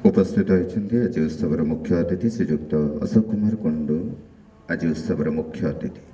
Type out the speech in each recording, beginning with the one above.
उपस्थित होइछन्ति आज उत्सवर मुख्य अतिथि श्रीयुक्त अशोक कुमार कुंडू। आज उत्सवर मुख्य अतिथि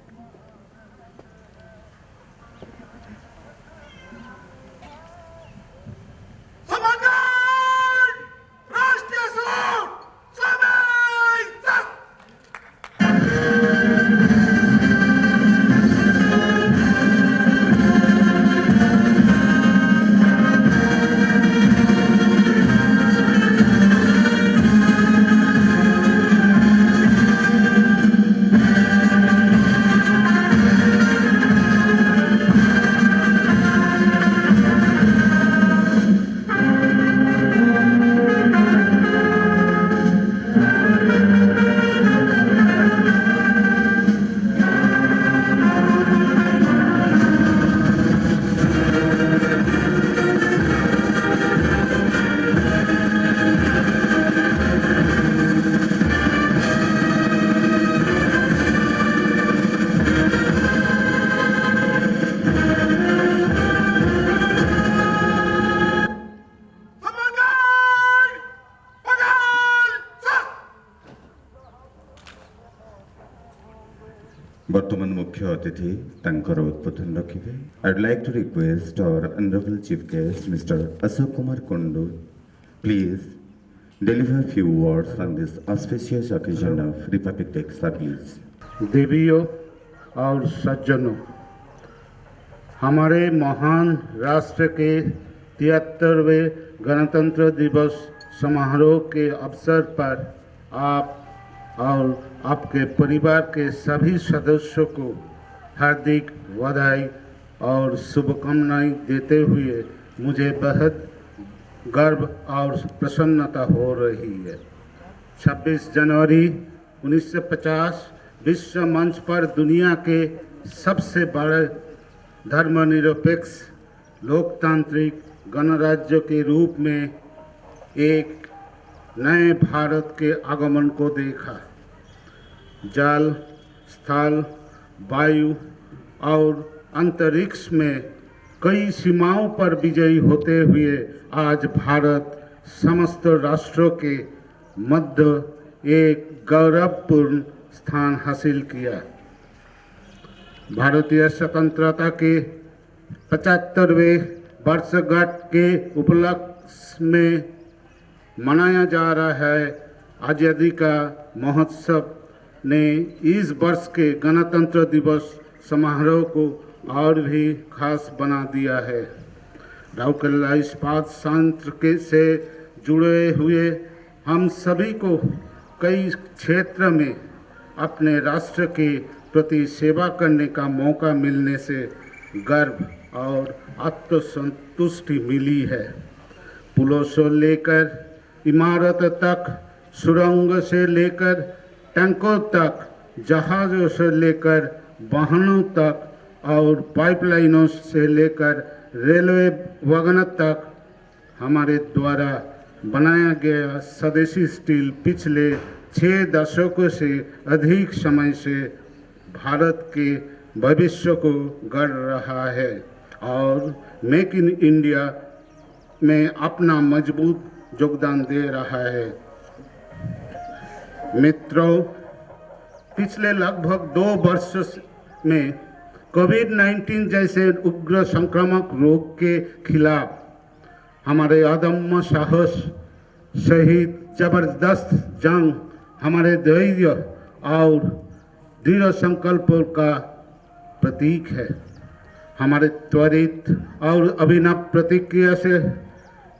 वर्तमान मुख्य अतिथि तांकर उद्बोधन रखिबे। I would like to request our honourable chief guest mister Ashok Kumar Kundu please deliver a few words on this auspicious occasion of Republic Day service. देवियों और सज्जनों, हमारे महान राष्ट्र के 73वें गणतंत्र दिवस समारोह के अवसर पर आप और आपके परिवार के सभी सदस्यों को हार्दिक बधाई और शुभकामनाएं देते हुए मुझे बेहद गर्व और प्रसन्नता हो रही है। 26 जनवरी 1950 विश्व मंच पर दुनिया के सबसे बड़े धर्मनिरपेक्ष लोकतांत्रिक गणराज्य के रूप में एक नए भारत के आगमन को देखा। जल, स्थल, वायु और अंतरिक्ष में कई सीमाओं पर विजयी होते हुए आज भारत समस्त राष्ट्रों के मध्य एक गौरवपूर्ण स्थान हासिल किया। भारतीय स्वतंत्रता के 75वें वर्षगांठ के उपलक्ष्य में मनाया जा रहा है आज़ादी का महोत्सव ने इस वर्ष के गणतंत्र दिवस समारोह को और भी खास बना दिया है। राउरकेला इस्पात संयंत्र से जुड़े हुए हम सभी को कई क्षेत्र में अपने राष्ट्र के प्रति सेवा करने का मौका मिलने से गर्व और आत्मसंतुष्टि मिली है। पुलों से लेकर इमारत तक, सुरंग से लेकर टैंकों तक, जहाज़ों से लेकर वाहनों तक और पाइपलाइनों से लेकर रेलवे वगन तक हमारे द्वारा बनाया गया स्वदेशी स्टील पिछले 6 दशकों से अधिक समय से भारत के भविष्य को गढ़ रहा है और मेक इन इंडिया में अपना मजबूत योगदान दे रहा है। मित्रों, पिछले लगभग 2 वर्ष में कोविड-19 जैसे उग्र संक्रामक रोग के खिलाफ हमारे अदम्य साहस सहित जबरदस्त जंग हमारे धैर्य और दृढ़ संकल्प का प्रतीक है। हमारे त्वरित और अभिनव प्रतिक्रिया से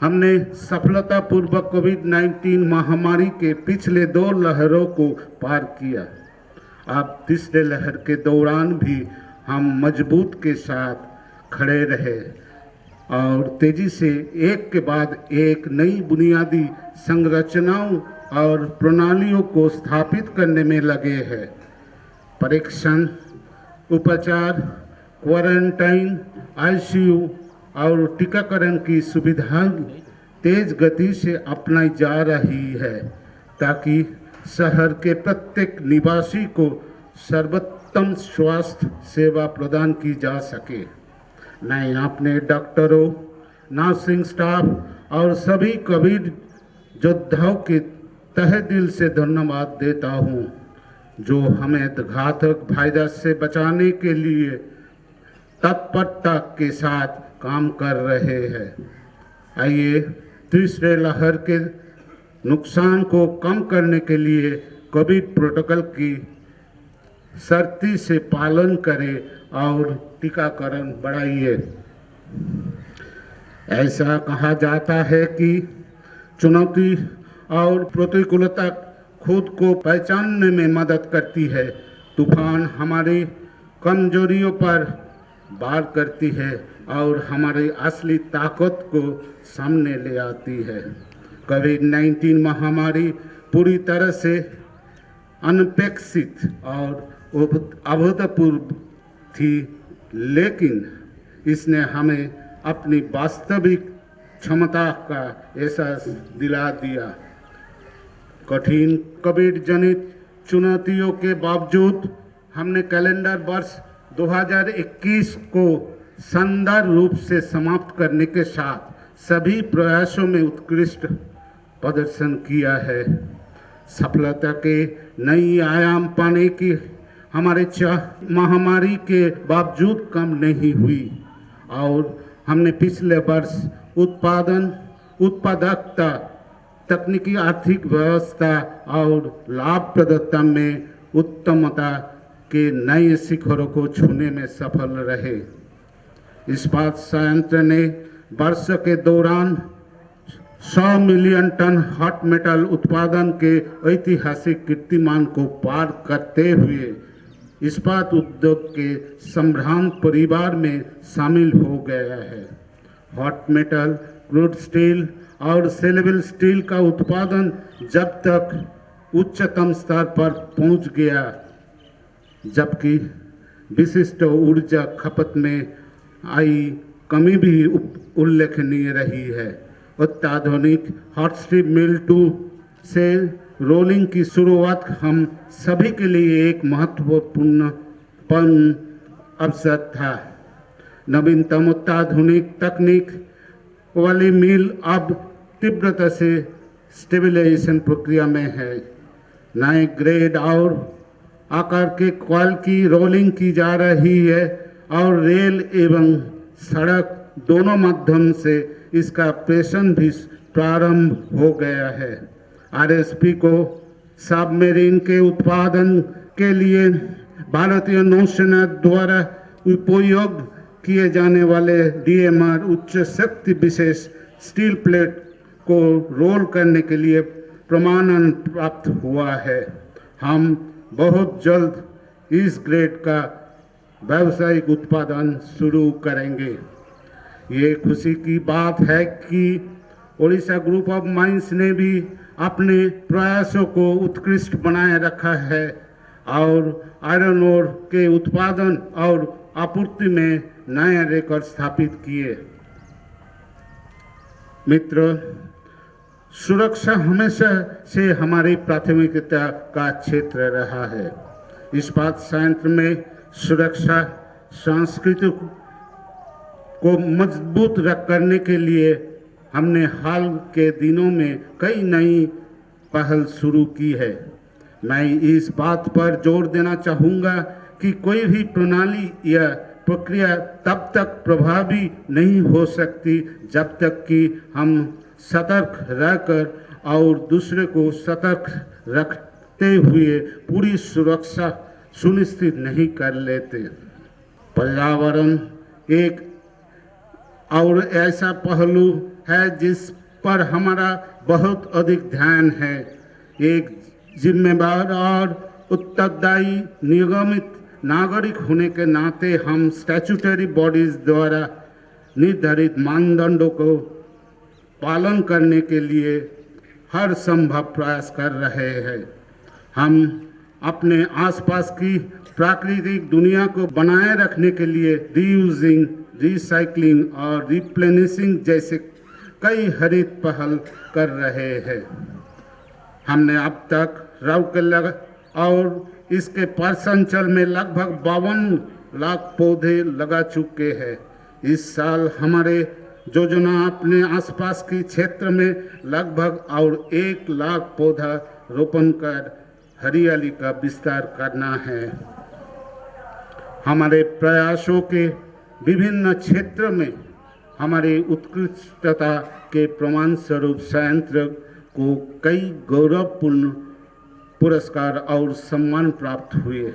हमने सफलतापूर्वक कोविड-19 महामारी के पिछले 2 लहरों को पार किया। अब तीसरे लहर के दौरान भी हम मजबूत के साथ खड़े रहे और तेजी से एक के बाद एक नई बुनियादी संरचनाओं और प्रणालियों को स्थापित करने में लगे हैं। परीक्षण, उपचार, क्वारंटाइन, आईसीयू और टीकाकरण की सुविधाएं तेज गति से अपनाई जा रही है ताकि शहर के प्रत्येक निवासी को सर्वोत्तम स्वास्थ्य सेवा प्रदान की जा सके। मैं अपने डॉक्टरों, नर्सिंग स्टाफ और सभी कोविड योद्धाओं के तहे दिल से धन्यवाद देता हूँ जो हमें घातक वायरस से बचाने के लिए तत्परता के साथ काम कर रहे हैं। आइए तीसरे लहर के नुकसान को कम करने के लिए कोविड प्रोटोकॉल की सख्ती से पालन करें और टीकाकरण बढ़ाइए। ऐसा कहा जाता है कि चुनौती और प्रतिकूलता खुद को पहचानने में मदद करती है। तूफान हमारी कमजोरियों पर वार करती है और हमारी असली ताकत को सामने ले आती है। कोविड-19 महामारी पूरी तरह से अनपेक्षित और अभूतपूर्व थी, लेकिन इसने हमें अपनी वास्तविक क्षमता का एहसास दिला दिया। कठिन कोविड जनित चुनौतियों के बावजूद हमने कैलेंडर वर्ष 2021 को शानदार रूप से समाप्त करने के साथ सभी प्रयासों में उत्कृष्ट प्रदर्शन किया है। सफलता के नई आयाम पाने की हमारे चाह महामारी के बावजूद कम नहीं हुई और हमने पिछले वर्ष उत्पादन, उत्पादकता, तकनीकी आर्थिक व्यवस्था और लाभप्रदता में उत्तमता के नए शिखरों को छूने में सफल रहे। इस्पात संयंत्र ने वर्ष के दौरान 100 मिलियन टन हॉट मेटल उत्पादन के ऐतिहासिक कीर्तिमान को पार करते हुए इस्पात उद्योग के सम्भ्रांत परिवार में शामिल हो गया है। हॉट मेटल, क्रूड स्टील और सेलेबल स्टील का उत्पादन जब तक उच्चतम स्तर पर पहुंच गया, जबकि विशिष्ट ऊर्जा खपत में आई कमी भी उल्लेखनीय रही है। अत्याधुनिक हॉट स्ट्रिप मिल 2 से रोलिंग की शुरुआत हम सभी के लिए एक महत्वपूर्ण अवसर था। नवीनतम अत्याधुनिक तकनीक वाली मिल अब तीव्रता से स्टेबलाइजेशन प्रक्रिया में है। नए ग्रेड और आकार के कॉइल की रोलिंग की जा रही है और रेल एवं सड़क दोनों माध्यम से इसका ऑपरेशन भी प्रारंभ हो गया है। आरएसपी को सबमरीन के उत्पादन के लिए भारतीय नौसेना द्वारा उपयोग किए जाने वाले डीएमआर उच्च शक्ति विशेष स्टील प्लेट को रोल करने के लिए प्रमाणन प्राप्त हुआ है। हम बहुत जल्द इस ग्रेड का व्यावसायिक उत्पादन शुरू करेंगे। ये खुशी की बात है कि ओडिशा ग्रुप ऑफ माइंस ने भी अपने प्रयासों को उत्कृष्ट बनाए रखा है और आयरन ओर के उत्पादन और आपूर्ति में नए रिकॉर्ड स्थापित किए। मित्र, सुरक्षा हमेशा से हमारी प्राथमिकता का क्षेत्र रहा है। इस्पात संयंत्र में सुरक्षा संस्कृति को मजबूत करने के लिए हमने हाल के दिनों में कई नई पहल शुरू की है। मैं इस बात पर जोर देना चाहूँगा कि कोई भी प्रणाली या प्रक्रिया तब तक प्रभावी नहीं हो सकती जब तक कि हम सतर्क रहकर और दूसरे को सतर्क रखते हुए पूरी सुरक्षा सुनिश्चित नहीं कर लेते। पर्यावरण एक और ऐसा पहलू है जिस पर हमारा बहुत अधिक ध्यान है। एक जिम्मेदार और उत्तरदायी निगमित नागरिक होने के नाते हम स्टैट्यूटरी बॉडीज द्वारा निर्धारित मानदंडों को पालन करने के लिए हर संभव प्रयास कर रहे हैं। हम अपने आसपास की प्राकृतिक दुनिया को बनाए रखने के लिए रीयूजिंग, रिसाइकलिंग और रिप्लेनिशिंग जैसे कई हरित पहल कर रहे हैं। हमने अब तक रौकेला और इसके पर्संचल में लगभग 52 लाख पौधे लगा चुके हैं। इस साल हमारे योजना अपने आसपास के क्षेत्र में लगभग और 1 लाख पौधा रोपण कर हरियाली का विस्तार करना है। हमारे प्रयासों के विभिन्न क्षेत्र में हमारी उत्कृष्टता के प्रमाण स्वरूप संयंत्र को कई गौरवपूर्ण पुरस्कार और सम्मान प्राप्त हुए।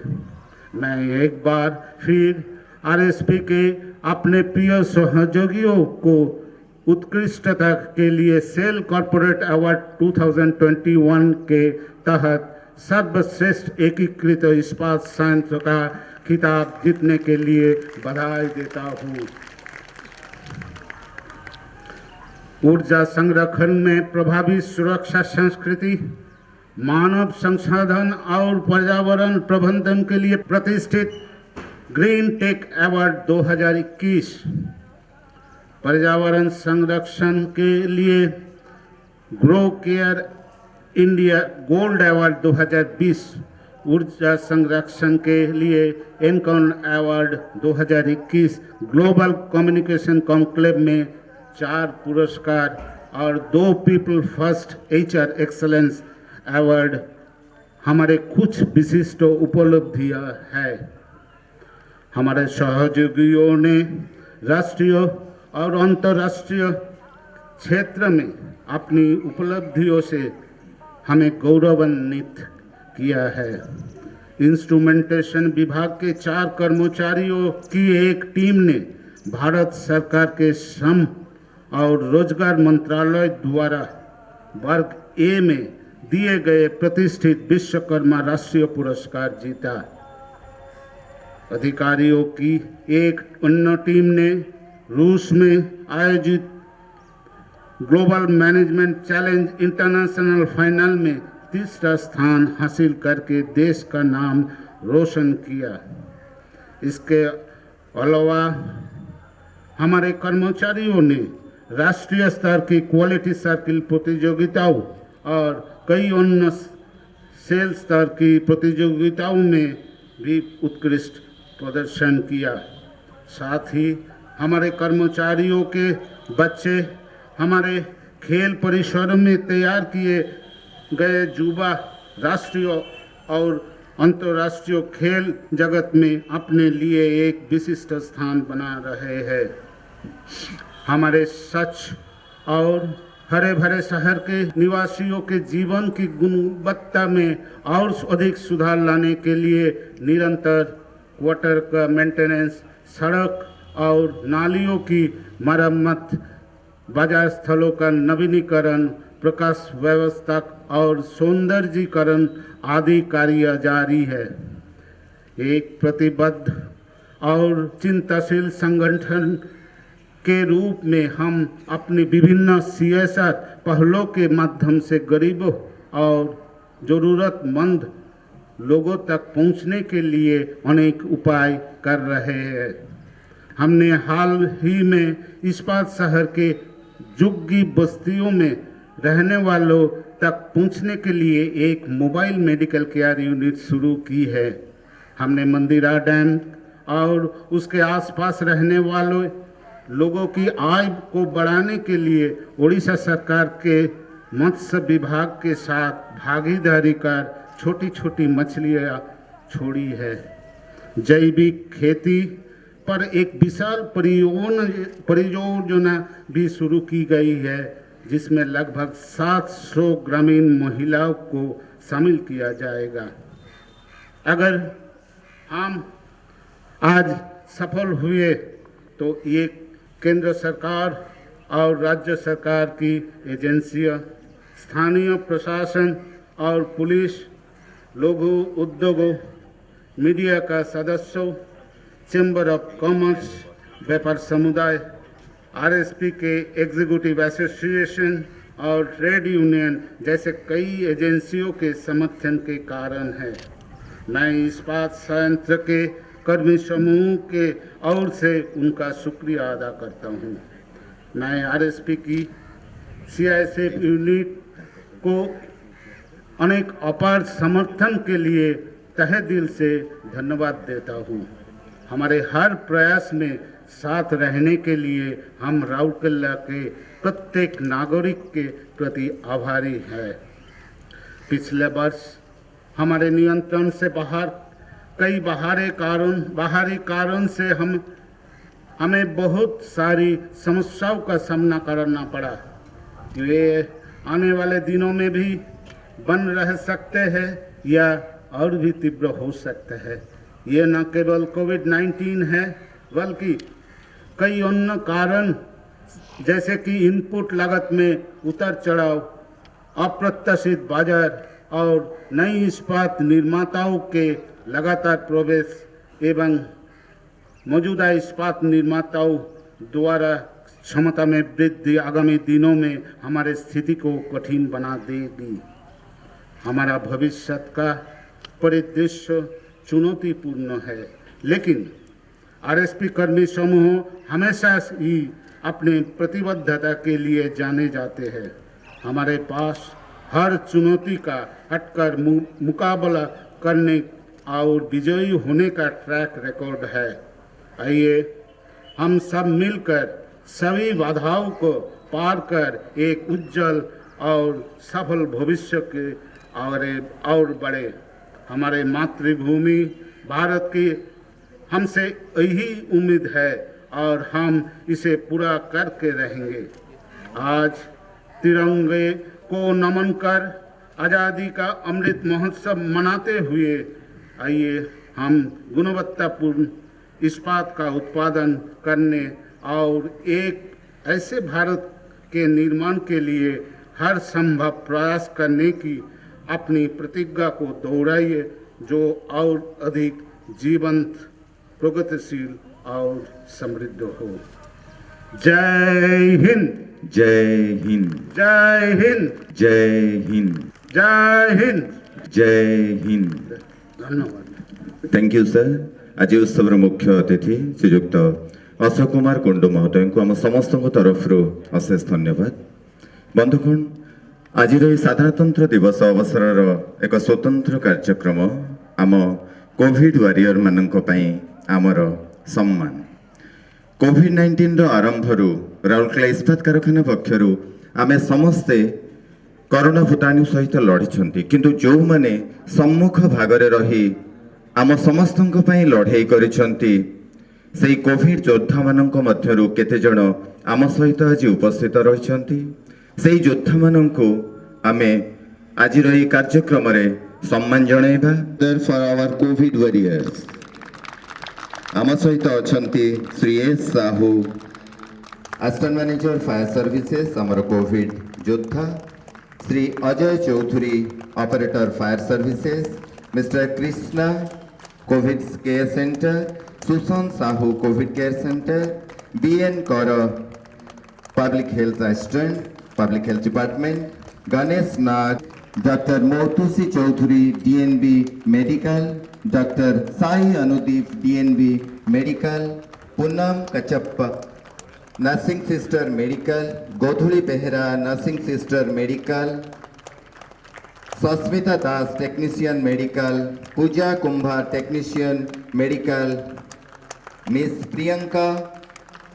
मैं एक बार फिर आरएसपी के अपने प्रिय सहयोगियों को उत्कृष्टता के लिए सेल कॉर्पोरेट अवार्ड 2021 के तहत सर्वश्रेष्ठ एकीकृत इस्पात संयंत्र का खिताब जीतने के लिए बधाई देता हूँ। ऊर्जा संरक्षण में प्रभावी सुरक्षा संस्कृति, मानव संसाधन और पर्यावरण प्रबंधन के लिए प्रतिष्ठित ग्रीन टेक अवार्ड 2021, पर्यावरण संरक्षण के लिए grow care India gold award 2020, ऊर्जा संरक्षण के लिए एनकॉन अवार्ड 2021, ग्लोबल कम्युनिकेशन कॉन्क्लेव में 4 पुरस्कार और 2 people first HR excellence award हमारे कुछ विशिष्ट उपलब्धियां हैं। हमारे सहयोगियों ने राष्ट्रीय और अंतर्राष्ट्रीय क्षेत्र में अपनी उपलब्धियों से हमें गौरवान्वित किया है। इंस्ट्रूमेंटेशन विभाग के 4 कर्मचारियों की एक टीम ने भारत सरकार के श्रम और रोजगार मंत्रालय द्वारा वर्ग ए में दिए गए प्रतिष्ठित विश्वकर्मा राष्ट्रीय पुरस्कार जीता। अधिकारियों की एक अन्य टीम ने रूस में आयोजित global management challenge international final में तीसरा स्थान हासिल करके देश का नाम रोशन किया। इसके अलावा हमारे कर्मचारियों ने राष्ट्रीय स्तर की क्वालिटी सर्किल प्रतियोगिताओं और कई अन्य सेल स्तर की प्रतियोगिताओं में भी उत्कृष्ट प्रदर्शन किया। साथ ही हमारे कर्मचारियों के बच्चे हमारे खेल परिसर में तैयार किए गए युवा राष्ट्रीय और अंतर्राष्ट्रीय खेल जगत में अपने लिए एक विशिष्ट स्थान बना रहे हैं। हमारे स्वच्छ और हरे भरे शहर के निवासियों के जीवन की गुणवत्ता में और अधिक सुधार लाने के लिए निरंतर वाटर का मेंटेनेंस, सड़क और नालियों की मरम्मत, बाजार स्थलों का नवीनीकरण, प्रकाश व्यवस्था और सौंदर्यीकरण आदि कार्य जारी है। एक प्रतिबद्ध और चिंताशील संगठन के रूप में हम अपनी विभिन्न CSR पहलों के माध्यम से गरीबों और ज़रूरतमंद लोगों तक पहुंचने के लिए अनेक उपाय कर रहे हैं। हमने हाल ही में इस्पात शहर के झुग्गी बस्तियों में रहने वालों तक पहुंचने के लिए एक मोबाइल मेडिकल केयर यूनिट शुरू की है। हमने मंदिरा डैम और उसके आसपास रहने वालों लोगों की आय को बढ़ाने के लिए ओडिशा सरकार के मत्स्य विभाग के साथ भागीदारी कर छोटी छोटी मछलियाँ छोड़ी है। जैविक खेती पर एक विशाल परियोजना भी शुरू की गई है, जिसमें लगभग 700 ग्रामीण महिलाओं को शामिल किया जाएगा। अगर हम आज सफल हुए तो ये केंद्र सरकार और राज्य सरकार की एजेंसियां, स्थानीय प्रशासन और पुलिस, लघु उद्योगों, मीडिया का सदस्यों, चैम्बर ऑफ कॉमर्स, व्यापार समुदाय, आरएसपी के एग्जीक्यूटिव एसोसिएशन और ट्रेड यूनियन जैसे कई एजेंसियों के समर्थन के कारण है। मैं इस्पात संयंत्र के कर्मी समूह के ओर से उनका शुक्रिया अदा करता हूँ। मैं आरएसपी की CISF यूनिट को अनेक अपार समर्थन के लिए तहे दिल से धन्यवाद देता हूँ। हमारे हर प्रयास में साथ रहने के लिए हम राउरकेला के प्रत्येक नागरिक के प्रति आभारी हैं। पिछले वर्ष हमारे नियंत्रण से बाहर कई बाहरी कारण से हमें बहुत सारी समस्याओं का सामना करना पड़ा। वे आने वाले दिनों में भी बन रह सकते हैं या और भी तीव्र हो सकते हैं। ये न केवल कोविड-19 है बल्कि कई अन्य कारण जैसे कि इनपुट लागत में उतार चढ़ाव, अप्रत्याशित बाजार और नई इस्पात निर्माताओं के लगातार प्रवेश एवं मौजूदा इस्पात निर्माताओं द्वारा क्षमता में वृद्धि आगामी दिनों में हमारे स्थिति को कठिन बना देगी। हमारा भविष्य का परिदृश्य चुनौतीपूर्ण है, लेकिन आरएसपी कर्मी समूह हमेशा ही अपनी प्रतिबद्धता के लिए जाने जाते हैं। हमारे पास हर चुनौती का हटकर मुकाबला करने और विजयी होने का ट्रैक रिकॉर्ड है। आइए हम सब मिलकर सभी बाधाओं को पार कर एक उज्जवल और सफल भविष्य के और बढ़े। हमारे मातृभूमि भारत की हमसे यही उम्मीद है और हम इसे पूरा करके रहेंगे। आज तिरंगे को नमन कर आज़ादी का अमृत महोत्सव मनाते हुए आइए हम गुणवत्तापूर्ण इस्पात का उत्पादन करने और एक ऐसे भारत के निर्माण के लिए हर संभव प्रयास करने की अपनी प्रतिज्ञा को दोहराइए, जो और अधिक जीवंत, प्रगतिशील और समृद्ध हो। जय हिंद। जय हिंद। जय हिंद। जय हिंद। जय हिंद। जय हिंद। धन्यवाद। Thank you sir. आज उत्सव मुख्य अतिथि श्रीजुक्त अशोक कुमार कुंडू महोदय को आम समस्त तरफ अशेष धन्यवाद। बंधुगण, आज साधारणतंत्र दिवस अवसर एक स्वतंत्र कार्यक्रम आम कोविड वारियर मानक आमर सम्मान। कोविड-19 आरंभ राउरकेला इस्पात कारखाना पक्षर आमे समस्ते कोरोना भूताणु सहित लड़िछंती, किंतु जो माने सम्मुख भागरे रही आम समस्त लड़ाई करिछंती सेई कोविड योद्धा मानक मध्यरु केते जण आम सहित आज उपस्थित रहिछंती। सेई योद्धा मानकु आमे आज रही कार्यक्रम रे सम्मान जणाइबा। फॉर आवर कोविड वॉरियर्स आम सहित अछंती Shri S Sahu, assistant manager fire services आमर कोविड योद्धा, Shri Ajay Chaudhary operator fire services, mister Krishna COVID care centre, Sushant Sahu COVID care centre, BN Kar public health assistant public health department, Ganesh Nag, doctor Motusi Chaudhary DNB medical, doctor Sai Anudeep DNB medical, Poonam Kachappa nursing sister medical, Godhuli Behera nursing sister medical, Sasmita दास technician medical, Pooja Kumbhar technician medical, miss Priyanka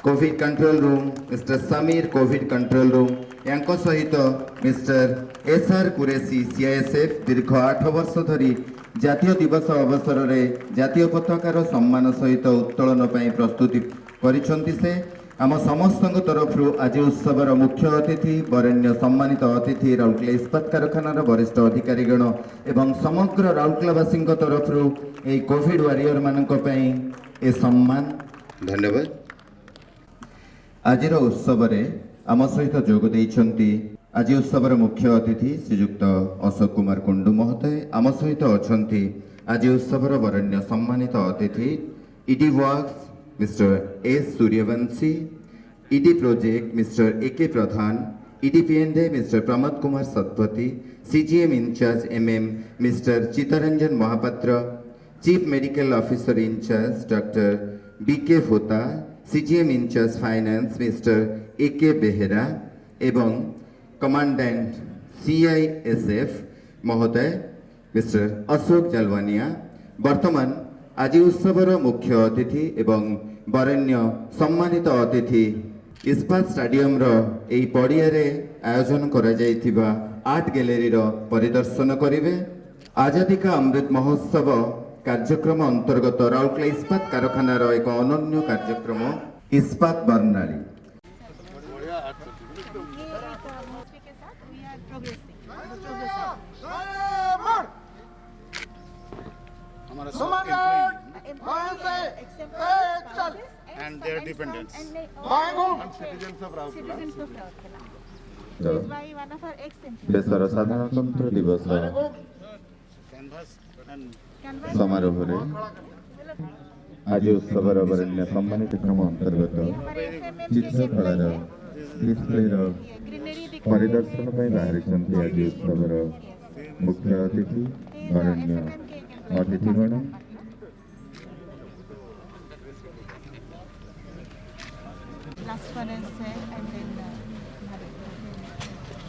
COVID control room, mister Sameer COVID control room, यांको सहित mister SR Qureshi CISF दीर्घ 8 वर्ष धरी जातीय दिवस अवसर में जातीय पताकार सम्मान सहित उत्तोलन प्रस्तुति करिसेंती। से आम समस्त तरफ आज उत्सवर मुख्य अतिथि वरेण्य सम्मानित अतिथि राउरकेला इस्पात कारखानार वरिष्ठ अधिकारीगण एवं समग्र राउरकेलावासी तरफ ये कोविड वारियर मानक ए सम्मान। धन्यवाद। आज उत्सव आम सहित जोग देइछंती आज उत्सवर मुख्य अतिथि श्रीजुक्त अशोक कुमार कुंडू महोदय। आम सहित अछंती आज उत्सवर वरेण्य सम्मानित अतिथि ED works mister S Suryavanshi, ED project mister AK Pradhan, ED PND mister Pramod Kumar Satpathy, CGM incharge MM mister Chittaranjan Mahapatra, chief medical officer incharge doctor BK Hota, CGM incharge finance mister AK Behera एवं कमांडेंट सीआईएसएफ महोदय मिस्टर अशोक जलवानिया। वर्तमान आज उत्सवर मुख्य अतिथि एवं बरेण्य सम्मानित अतिथि इस्पात स्टाडियम रो एई पड़ियारे आयोजन करा जाइथिबा आर्ट गैलरी रो परिदर्शन करिवे। आजादी का अमृत महोत्सव कार्यक्रम अंतर्गत राउरकेला इस्पात कारखाना रो एक अनन्य कार्यक्रम इस्पात बर्नाली। हमारा सब and their dependents. Citizens of Raurkela. So, By one of our ex-employees. ଦେଶର ସାଧାରଣତନ୍ତ୍ର ଦିବସ Canvas and ସମାରୋହରେ ଆଜି ଉତ୍ସବର ବରେଣ୍ୟ ସମ୍ମାନିତ କ୍ରମ ଅନ୍ତର୍ଗତ ଚିତ୍ରକଳାର ଡିସ୍ପ୍ଲେର ग्रीनरी दिख ପରିଦର୍ଶନ ପାଇଁ ବାହାରିଛନ୍ତି ଆଜି ଉତ୍ସବର ମୁଖ୍ୟ ଅତିଥି ବରେଣ୍ୟ ଅତିଥିଗଣ। last one is and then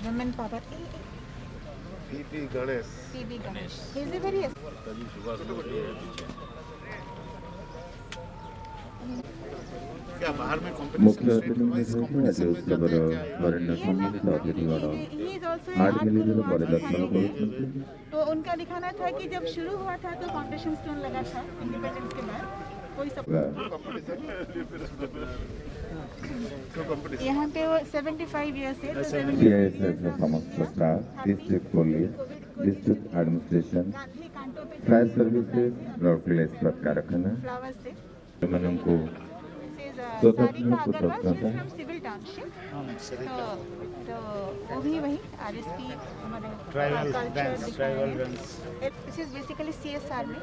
women power P.P. Ganesh. PB Ganesh. He is a very क्या बाहर में ମୁଖ୍ୟ कंपटीशन ଅତିଥି ଆଜି ଉତ୍ସବର ବରେଣ୍ୟ ସମ୍ମାନିତ ଅତିଥିଗଣ he is also a art art ଗ୍ୟାଲେରୀର guru, art ପରିଦର୍ଶନ guru. କରୁଛନ୍ତି। तो उनका दिखाना था कि जब शुरू हुआ था तो फाउंडेशन स्टोन लगा था इंडिपेंडेंस के बाद कोई सब यहाँ पे वो 75 इयर्स है तो सीआईएसएफର ସମସ୍ତ staff, district police, district administration, Gandhi कांटों पे फायर सर्विसेज, राउरकेला इस्पात कारखाना फ्लावर से ଏମାନଙ୍କୁ Sarika Agarwal from civil township तो वो भी वही आरएसपी हमारे tribal dance this is basically CSR में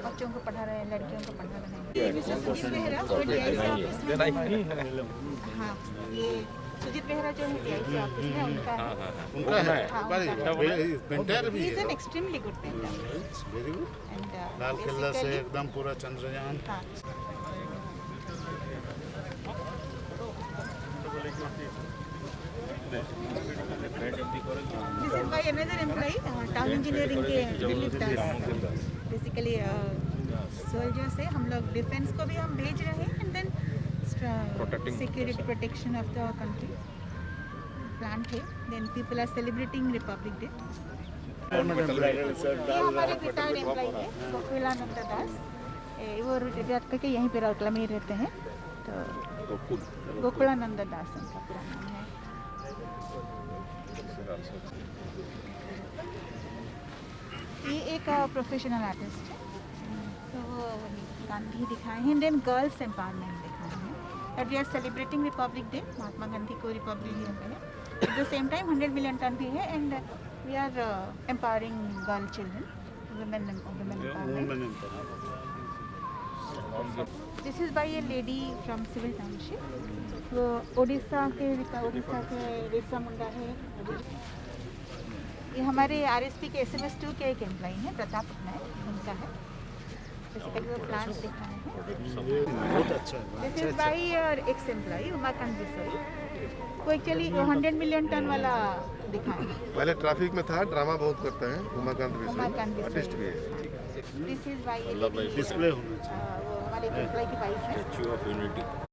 बच्चों को पढ़ा रहे हैं, लड़कियों को पढ़ा रहे हैं। ये मिसेस सुजीत बेहरा जो डीआईसी ऑफिस में हाँ ये सुजीत बेहरा जो है डीआईसी ऑफिस में उनका है उनका है हाँ, पर पेंटर भी ही इज है an extremely good painter very good. And Lal Qila से एकदम पूरा चंद्रयान हाँ This is by another employee, town engineering के दिलीप दास। बेसिकली सोल्जर्स है, हम लोग डिफेंस को भी हम भेज रहे हैं and then security protection of the country plan है। Then people are celebrating Republic Day. ये हमारे रिटायर्ड एम्प्लॉई है गोकुलानंद दास, वो रिटायर करके यहीं पे राउरकेला में ही रहते हैं। तो गोकुलानंद दास उनका पूरा नाम है। ये एक प्रोफेशनल आर्टिस्ट है, तो वो गांधी दिखाए हैं, देन गर्ल्स एम्पावरमेंट दिखाए हैं। That we are celebrating Republic Day, Mahatma Gandhi को रिपब्लिक डे है। At the same time 100 million ton भी है and we are empowering girl children, women empowerment. This is by a lady from civil township, वो उड़ीसा के बिरसा मुंडा है। ये हमारे आरएसपी के SMS2 के एक एम्प्लॉई हैं प्रताप नायक, उनका है। बेसिकली वो प्लांट दिखाए हैं। बहुत अच्छा है। This is by your x employee Umakant Bisoi, वो एक्चुअली 100 मिलियन टन वाला दिखाए हैं। पहले ट्रैफिक में था, ड्रामा बहुत करता है उमाकांत उमाकांत बिसोई, आर्टिस्ट भी बिसोई। है। दिस इज बाय डिस्प्ले होना चाहिए। वो हमारे एक एम्प्लॉई की वाइफ है।